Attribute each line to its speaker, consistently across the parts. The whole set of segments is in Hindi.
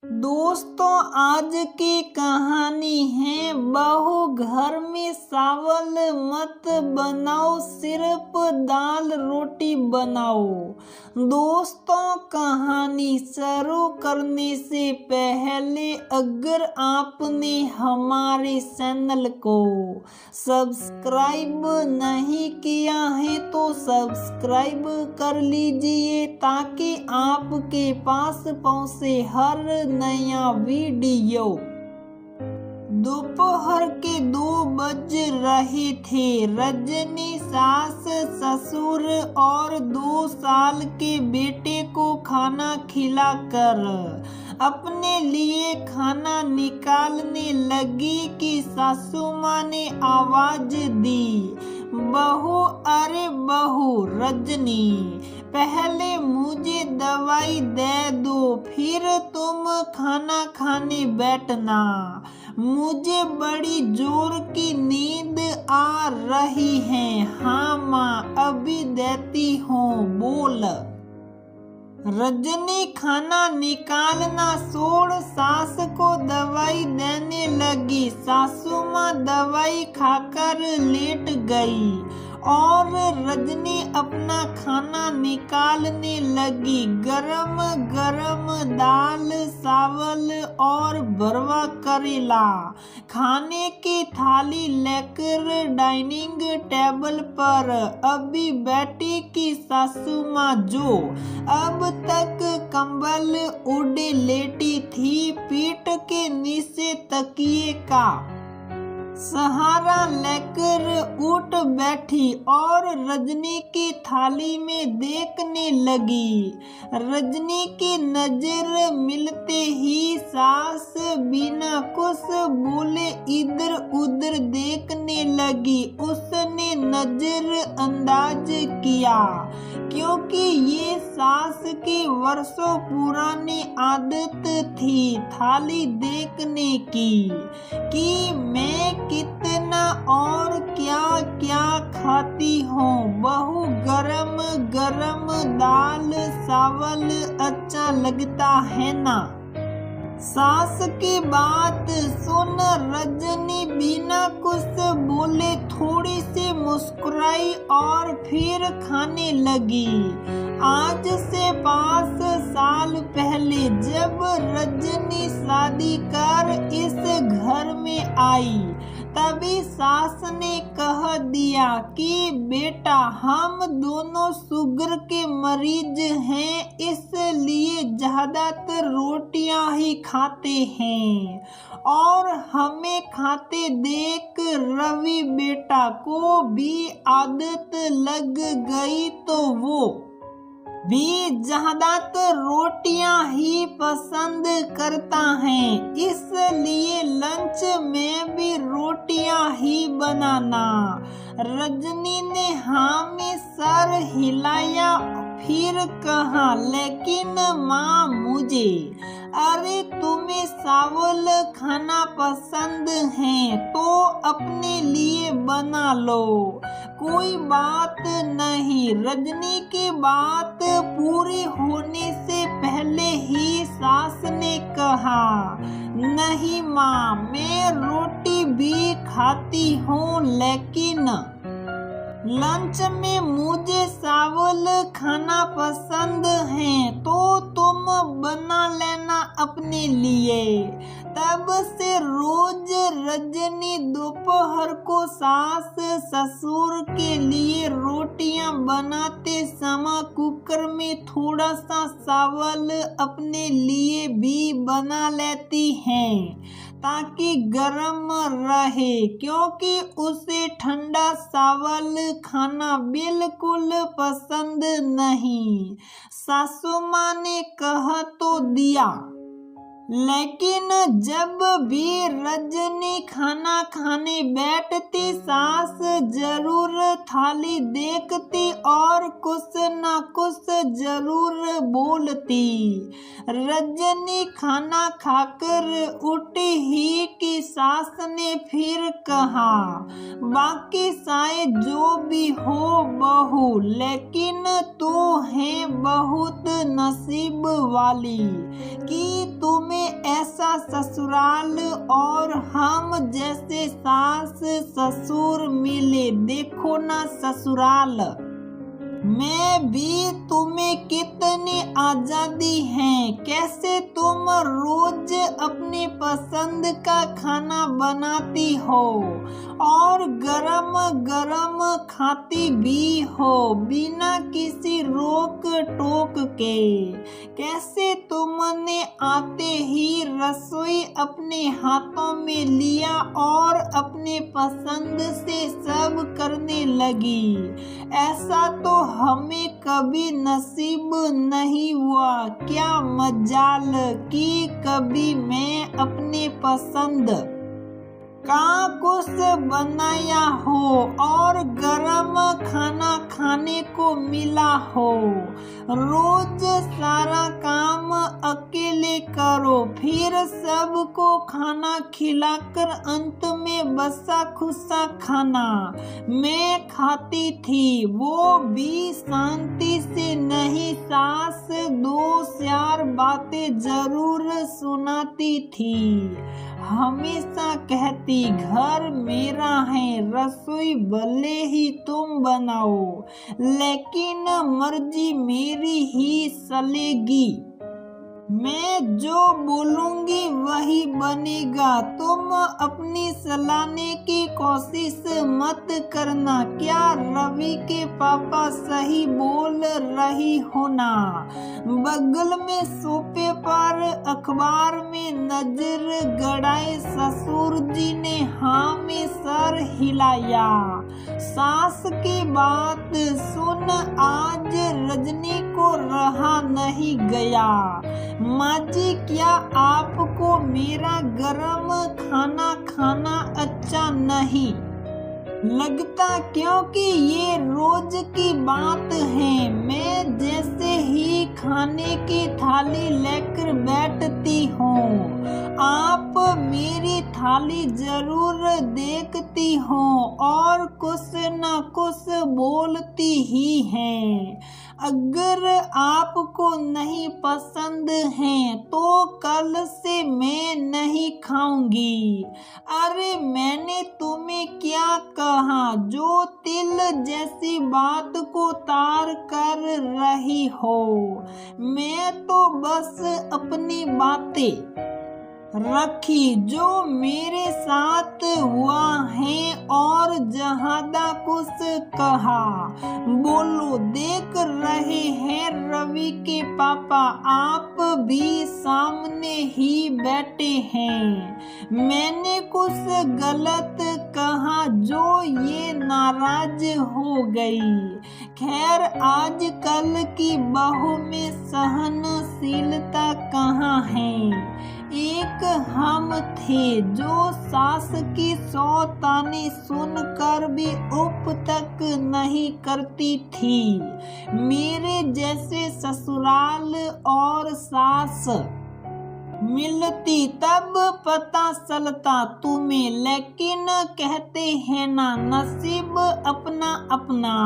Speaker 1: दोस्तों, आज की कहानी है बहू घर में चावल मत बनाओ, सिर्फ दाल रोटी बनाओ। दोस्तों, कहानी शुरू करने से पहले अगर आपने हमारे चैनल को सब्सक्राइब नहीं किया है तो सब्सक्राइब कर लीजिए ताकि आपके पास पहुंचे हर नया वीडियो। दोपहर के 2 बज रहे थे। रजनी सास, ससुर और 2 साल के बेटे को खाना खिलाकर अपने लिए खाना निकालने लगी कि सासू माँ ने आवाज दी, बहू, अरे बहू रजनी, पहले मुझे दवाई दे दो, फिर तुम खाना खाने बैठना। मुझे बड़ी जोर की नींद आ रही है। हाँ माँ, अभी देती हूँ, बोल। रजनी खाना निकालना छोड़ सास को दवाई देने लगी। सासू माँ दवाई खाकर लेट गई और रजनी अपना खाना निकालने लगी। गरम गरम दाल, चावल और भरवा करेला खाने की थाली लेकर डाइनिंग टेबल पर अभी बैठी कि सासू माँ, जो अब तक कंबल ओढ़े लेटी थी, पीठ के नीचे तकिए का सहारा लेकर उठ बैठी और रजनी की थाली में देखने लगी। रजनी की नजर मिलते ही सास बिना कुछ बोले इधर उधर देखने लगी। उसने नजर अंदाज किया क्योंकि ये सास की वर्षों पुरानी आदत थी थाली देखने की कि मैं कितना और क्या क्या खाती हूँ। बहू, गरम गरम दाल चावल अच्छा लगता है ना। सास की बात सुन रजनी बिना कुछ बोले थोड़ी सी मुस्कुराई और फिर खाने लगी। आज से 5 साल पहले जब रजनी शादी कर इस घर में आई, तभी सास ने कह दिया कि बेटा, हम दोनों शुगर के मरीज हैं, इसलिए ज्यादातर रोटियां ही खाते हैं। और हमें खाते देख रवि बेटा को भी आदत लग गई तो वो भी ज्यादातर रोटियां ही पसंद करता है, इसलिए लंच में भी रोटियां ही बनाना। रजनी ने हाँ में सर हिलाया, फिर कहा, लेकिन माँ मुझे। अरे तुम्हें चावल खाना पसंद है तो अपने लिए बना लो, कोई बात नहीं। रजनी की बात पूरी होने से पहले ही सास ने कहा, नहीं माँ, मैं रोटी भी खाती हूँ, लेकिन लंच में मुझे चावल खाना पसंद है तो तुम बना लेना अपने लिए। तब से रोज रजनी दोपहर को सास ससुर के लिए रोटियां बनाते समय कुकर में थोड़ा सा चावल अपने लिए भी बना लेती हैं ताकि गर्म रहे, क्योंकि उसे ठंडा चावल खाना बिल्कुल पसंद नहीं। सासू माँ ने कह तो दिया, लेकिन जब भी रजनी खाना खाने बैठती सास जरूर थाली देखती और कुछ न कुछ जरूर बोलती। रजनी खाना खाकर उठी ही कि सास ने फिर कहा, बाकी शायद जो भी हो बहू, लेकिन तू है बहुत नसीब वाली कि तुम्हें जैसा ससुराल और हम जैसे सास ससुर मिले, देखो ना ससुराल मैं भी तुम्हें कितनी आजादी है, कैसे तुम रोज अपने पसंद का खाना बनाती हो और गरम गरम खाती भी हो बिना किसी रोक टोक के। कैसे तुमने आते ही रसोई अपने हाथों में लिया और अपने पसंद से सब करने लगी। ऐसा तो हमें कभी नसीब नहीं हुआ। क्या मजाल कि कभी मैं अपने पसंद का कुछ बनाया हो और गरम खाना खाने को मिला हो। रोज सारा काम अकेले करो, फिर सबको खाना खिलाकर अंत में बसा खुसा खाना मैं खाती थी, वो भी शांति से नहीं। सास दो चार बातें जरूर सुनाती थी, हमेशा कहती घर मेरा है, रसोई भले ही तुम बनाओ लेकिन मर्जी मेरी ही चलेगी। मैं जो बोलूंगी वही बनेगा, तुम अपनी चलाने की कोशिश मत करना। क्या रवि के पापा सही बोल रही हो ना? बगल में सोफे पर अखबार में नजर गड़ाए ससुर जी ने हाँ में सर हिलाया। सास की बात सुन आज रजनी को रहा नहीं गया। माँ जी क्या आपको मेरा गरम खाना खाना अच्छा नहीं लगता? क्योंकि ये रोज की बात है। मैं जैसे ही खाने की थाली लेकर बैठती हूँ आप मेरी थाली जरूर देखती हो और कुछ न कुछ बोलती ही हैं। अगर आपको नहीं पसंद है तो कल से मैं नहीं खाऊंगी। अरे मैंने तुम्हें क्या कहा जो तिल जैसी बात को तार कर रही हो? मैं तो बस अपनी बातें रखी जो मेरे साथ हुआ है और जहादा कुछ कहा। बोलो, देख रहे हैं रवि के पापा, आप भी सामने ही बैठे हैं। मैंने कुछ गलत कहा जो ये नाराज हो गई। खैर आजकल की बहू में सहनशीलता कहाँ है। एक हम थे जो सास की 100 ताने सुनकर भी उप तक नहीं करती थी। मेरे जैसे ससुराल और सास मिलती तब पता चलता तुम्हें, लेकिन कहते हैं ना नसीब अपना अपना।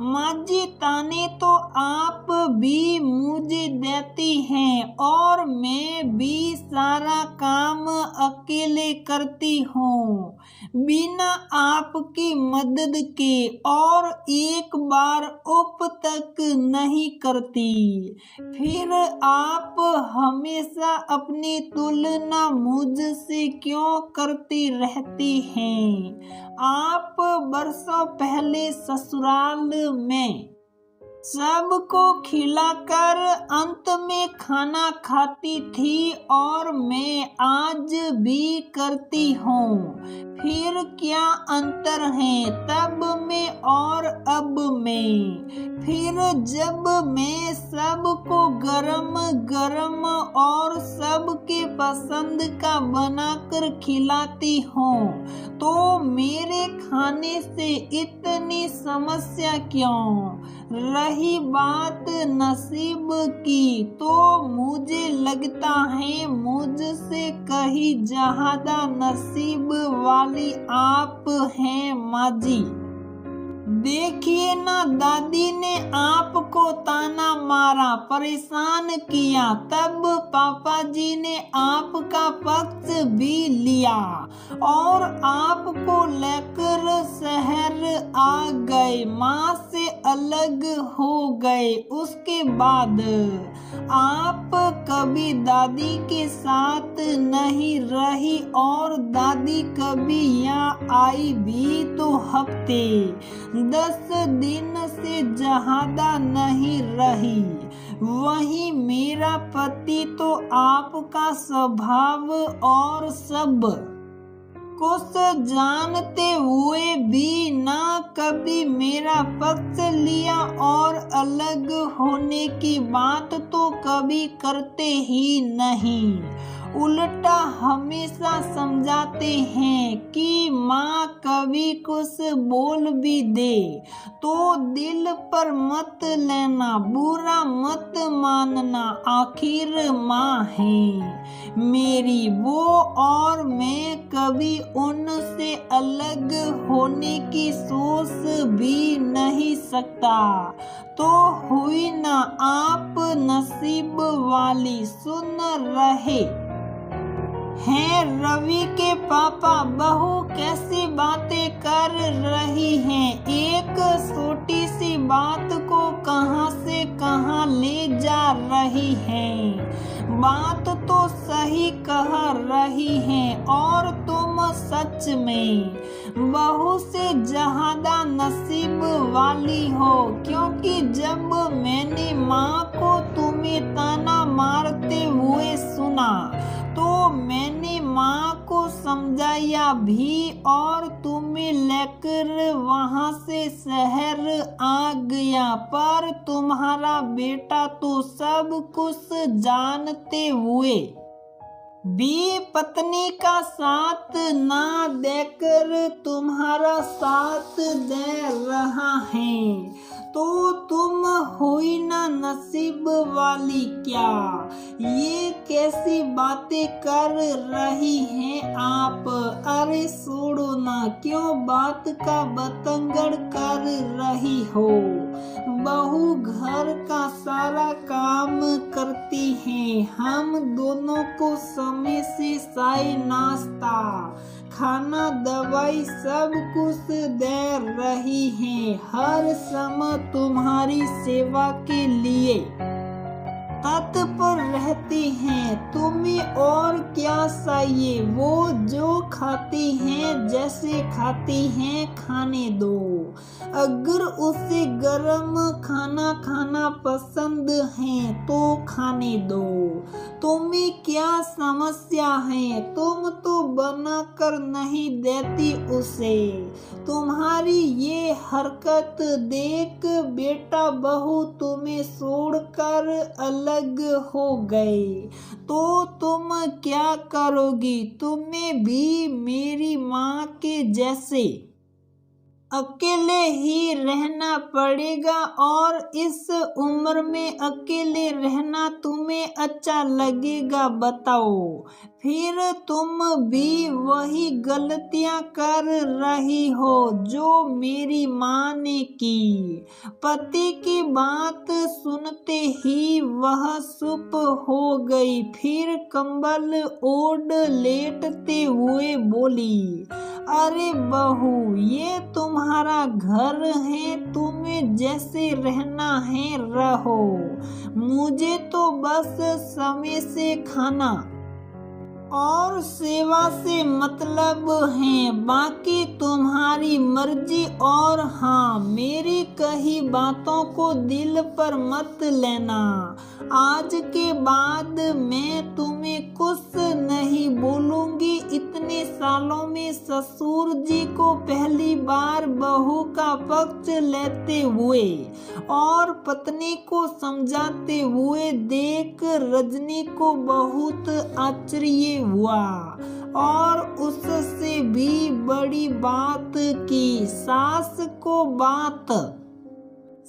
Speaker 1: माँ जी ताने तो आप भी मुझे देती हैं और मैं भी सारा काम अकेले करती हूँ बिना आपकी मदद के, और एक बार उप तक नहीं करती। फिर आप हमेशा अपनी तुलना मुझसे क्यों करती रहती हैं? आप बरसों पहले ससुराल में सबको खिलाकर अंत में खाना खाती थी और मैं आज भी करती हूँ। फिर क्या अंतर है तब में और अब में? फिर जब मैं सबको गरम गरम और सबके पसंद का बनाकर खिलाती हूँ तो मेरे खाने से इतनी समस्या क्यों? रही बात नसीब की तो मुझे लगता है मुझसे कहीं ज्यादा नसीब वाली आप हैं माँ जी। देखिए ना, दादी ने आपको ताना मारा, परेशान किया, तब पापा जी ने आपका पक्ष भी लिया और आपको लेकर शहर आ गए, माँ से अलग हो गए। उसके बाद आप कभी दादी के साथ नहीं रही और दादी कभी यहाँ आई भी तो हफ्ते 10 दिन से ज्यादा नहीं रही। वही मेरा पति तो आपका स्वभाव और सब कुछ जानते हुए भी ना कभी मेरा पक्ष लिया और अलग होने की बात तो कभी करते ही नहीं। उल्टा हमेशा समझाते हैं कि माँ कभी कुछ बोल भी दे तो दिल पर मत लेना, बुरा मत मानना, आखिर माँ है मेरी वो और मैं कभी उनसे अलग होने की सोच भी नहीं सकता। तो हुई ना आप नसीब वाली। सुन रहे हैं रवि के पापा, बहू कैसी बातें कर रही हैं, एक छोटी सी बात को कहां से कहां ले जा रही हैं। बात तो सही कह रही हैं और तुम सच में बहू से ज्यादा नसीब वाली हो, क्योंकि जब मैंने माँ को तुम्हें ताना मारते हुए सुना तो मैंने माँ को समझाया भी और तुम्हें लेकर वहाँ से शहर आ गया, पर तुम्हारा बेटा तो सब कुछ जानते हुए भी पत्नी का साथ ना देकर तुम्हारा साथ दे रहा है। तो तुम हुई ना नसीब वाली। क्या ये कैसी बातें कर रही हैं आप? अरे छोड़ो ना, क्यों बात का बतंगड़ कर रही हो? बहू घर का सारा काम करती है, हम दोनों को समय से चाय नाश्ता खाना दवाई सब कुछ दे रही हैं, हर समय तुम्हारी सेवा के लिए तत्पर रहती हैं। तुम्हें और क्या चाहिए? वो जो खाती हैं जैसे खाती हैं खाने दो। अगर उसे गरम खाना खाना पसंद है तो खाने दो। तुम्हें क्या समस्या है? तुम तो बना कर नहीं देती उसे। तुम्हारी ये हरकत देख बेटा बहू तुम्हें छोड़कर अलग हो गए तो तुम क्या करोगी? तुम्हें भी मेरी माँ के जैसे अकेले ही रहना पड़ेगा और इस उम्र में अकेले रहना तुम्हें अच्छा लगेगा? बताओ। फिर तुम भी वही गलतियां कर रही हो जो मेरी माँ ने की। पति की बात सुनते ही वह चुप हो गई, फिर कंबल ओढ़ लेटते हुए बोली, अरे बहू ये तुम्हारा घर है, तुम्हें जैसे रहना है रहो, मुझे तो बस समय से खाना और सेवा से मतलब है, बाकी तुम्हारी मर्जी। और हाँ, मेरी कही बातों को दिल पर मत लेना। आज के बाद मैं तुम्हें कुछ नहीं बोलूंगी। इतने सालों में ससुर जी को पहली बार बहू का पक्ष लेते हुए और पत्नी को समझाते हुए देख रजनी को बहुत आश्चर्य हुआ और उससे भी बड़ी बात की सास को बात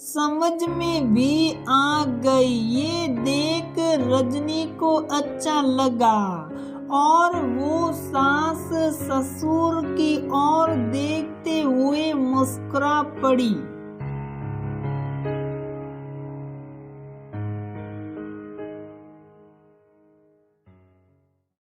Speaker 1: समझ में भी आ गई। ये देख रजनी को अच्छा लगा और वो सास ससुर की ओर देखते हुए मुस्कुरा पड़ी।